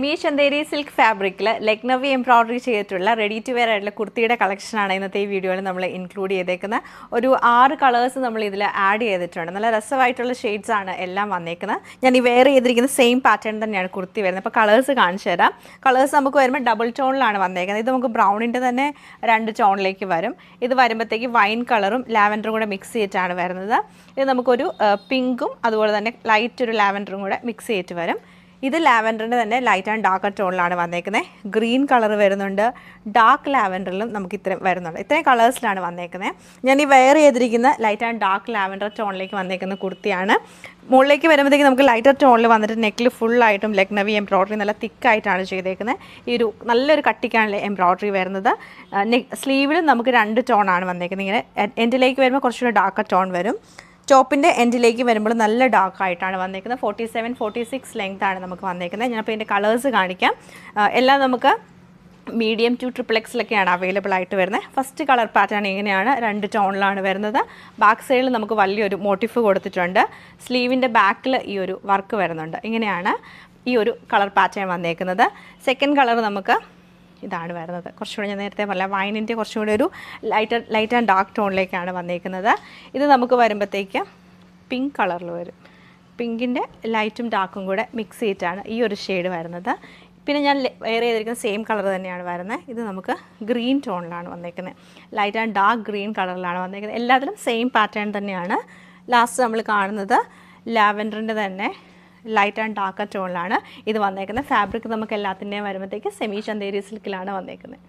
Semi Chanderi silk ഫാബ്രിക്കിൽ Lucknowi embroidery ചെയ്തിട്ടുള്ള ready to wear ആയിട്ടുള്ള കുർത്തിയുടെ കളക്ഷനാണ് ഇന്നത്തെ ഈ വീഡിയോയിൽ നമ്മൾ ഇൻക്ലൂഡ് ചെയ്തേക്കുന്നത്. ഒരു 6 കളേഴ്സ് നമ്മൾ ഇതിൽ ആഡ് ചെയ്തിട്ടുണ്ട്. നല്ല രസമായിട്ടുള്ള ഷെയ്ഡ്സ് ആണ് എല്ലാം വന്നേക്കുന്നത്. ഞാൻ ഈ വെയർ ചെയ്തിരിക്കുന്ന സെയിം പാറ്റേൺ തന്നെയാണ് കുർത്തി വരുന്നത്. അപ്പോൾ കളേഴ്സ് കാണിച്ചു തരാം. കളേഴ്സ് നമുക്ക് വരുമ്പോൾ ഡബിൾ ടോണിലാണ് വന്നേക്കുന്നത്. ഇത് നമുക്ക് ബ്രൗണിൻ്റെ തന്നെ 2 ടോണിലേക്ക് വരും. ഇത് വരുമ്പോഴത്തേക്ക് വൈൻ കളറും ലാവൻഡറും കൂടെ മിക്സ് ചെയ്തിട്ടാണ് വരുന്നത്. ഇത് നമുക്കൊരു പിങ്കും അതുപോലെ തന്നെ ലൈറ്റ് ഒരു ലാവൻഡറും കൂടെ മിക്സ് ചെയ്തിട്ട് വരും. ഇത് ലാവൻഡറിൻ്റെ തന്നെ ലൈറ്റ് ആൻഡ് ഡാർക്ക് ടോണിലാണ് വന്നേക്കുന്നത്. ഗ്രീൻ കളർ വരുന്നുണ്ട്, ഡാർക്ക് ലാവൻഡറിലും നമുക്ക് ഇത്രയും വരുന്നുണ്ട്. ഇത്രയും കളേഴ്സിലാണ് വന്നേക്കുന്നത്. ഞാൻ ഈ വെയർ ചെയ്തിരിക്കുന്ന ലൈറ്റ് ആൻഡ് ഡാർക്ക് ലാവൻഡർ ടോണിലേക്ക് വന്നേക്കുന്ന കുർത്തിയാണ്. മുകളിലേക്ക് വരുമ്പോഴത്തേക്ക് നമുക്ക് ലൈറ്റർ ടോണിൽ വന്നിട്ട് നെക്കിൽ ഫുള്ളായിട്ടും ലക്നവി എംബ്രോയിഡറി നല്ല തിക്കായിട്ടാണ് ചെയ്തേക്കുന്നത്. ഈ ഒരു നല്ലൊരു കട്ടിക്കാണ് എംബ്രോയിഡറി വരുന്നത്. സ്ലീവിലും നമുക്ക് 2 ടോണാണ് വന്നേക്കുന്നത്. ഇങ്ങനെ എൻഡിലേക്ക് വരുമ്പോൾ കുറച്ചുകൂടി ഡാർക്ക് ടോൺ വരും. ടോപ്പിൻ്റെ എൻഡിലേക്ക് വരുമ്പോൾ നല്ല ഡാർക്കായിട്ടാണ് വന്നേക്കുന്നത്. 47-46 ലെങ്താണ് നമുക്ക് വന്നേക്കുന്നത്. ഞാനപ്പോൾ ഇതിൻ്റെ കളേഴ്സ് കാണിക്കാം. എല്ലാം നമുക്ക് മീഡിയം ടു XXXലൊക്കെയാണ് അവൈലബിൾ ആയിട്ട് വരുന്നത്. ഫസ്റ്റ് കളർ പാറ്റേൺ ഇങ്ങനെയാണ്, 2 ടോണിലാണ് വരുന്നത്. ബാക്ക് സൈഡിൽ നമുക്ക് വലിയൊരു മോട്ടീഫ് കൊടുത്തിട്ടുണ്ട്. സ്ലീവിൻ്റെ ബാക്കിൽ ഈ ഒരു വർക്ക് വരുന്നുണ്ട്. ഇങ്ങനെയാണ് ഈ ഒരു കളർ പാറ്റേൺ വന്നേക്കുന്നത്. സെക്കൻഡ് കളർ നമുക്ക് ഇതാണ് വരുന്നത്. കുറച്ചുകൂടി ഞാൻ നേരത്തെ പറഞ്ഞ വൈനിൻ്റെ കുറച്ചുകൂടി ഒരു ലൈറ്റ് ആൻഡ് ഡാർക്ക് ടോണിലേക്കാണ് വന്നേക്കുന്നത്. ഇത് നമുക്ക് വരുമ്പോഴത്തേക്ക് പിങ്ക് കളറിൽ വരും. പിങ്കിൻ്റെ ലൈറ്റും ഡാർക്കും കൂടെ മിക്സ് ചെയ്തിട്ടാണ് ഈ ഒരു ഷെയ്ഡ് വരുന്നത്. പിന്നെ ഞാൻ വെയർ ചെയ്തിരിക്കുന്ന സെയിം കളർ തന്നെയാണ് വരുന്നത്. ഇത് നമുക്ക് ഗ്രീൻ ടോണിലാണ് വന്നേക്കുന്നത്. ലൈറ്റ് ആൻഡ് ഡാർക്ക് ഗ്രീൻ കളറിലാണ് വന്നേക്കുന്നത്. എല്ലാത്തിലും സെയിം പാറ്റേൺ തന്നെയാണ്. ലാസ്റ്റ് നമ്മൾ കാണുന്നത് ലാവൻഡറിൻ്റെ തന്നെ ലൈറ്റ് ആൻഡ് ഡാർക്ക് ടോണിലാണ് ഇത് വന്നേക്കുന്നത്. ഫാബ്രിക് നമുക്ക് എല്ലാത്തിൻ്റെയും വരുമ്പോഴത്തേക്ക് സെമി ചന്തേരി സിൽക്കിലാണ് വന്നേക്കുന്നത്.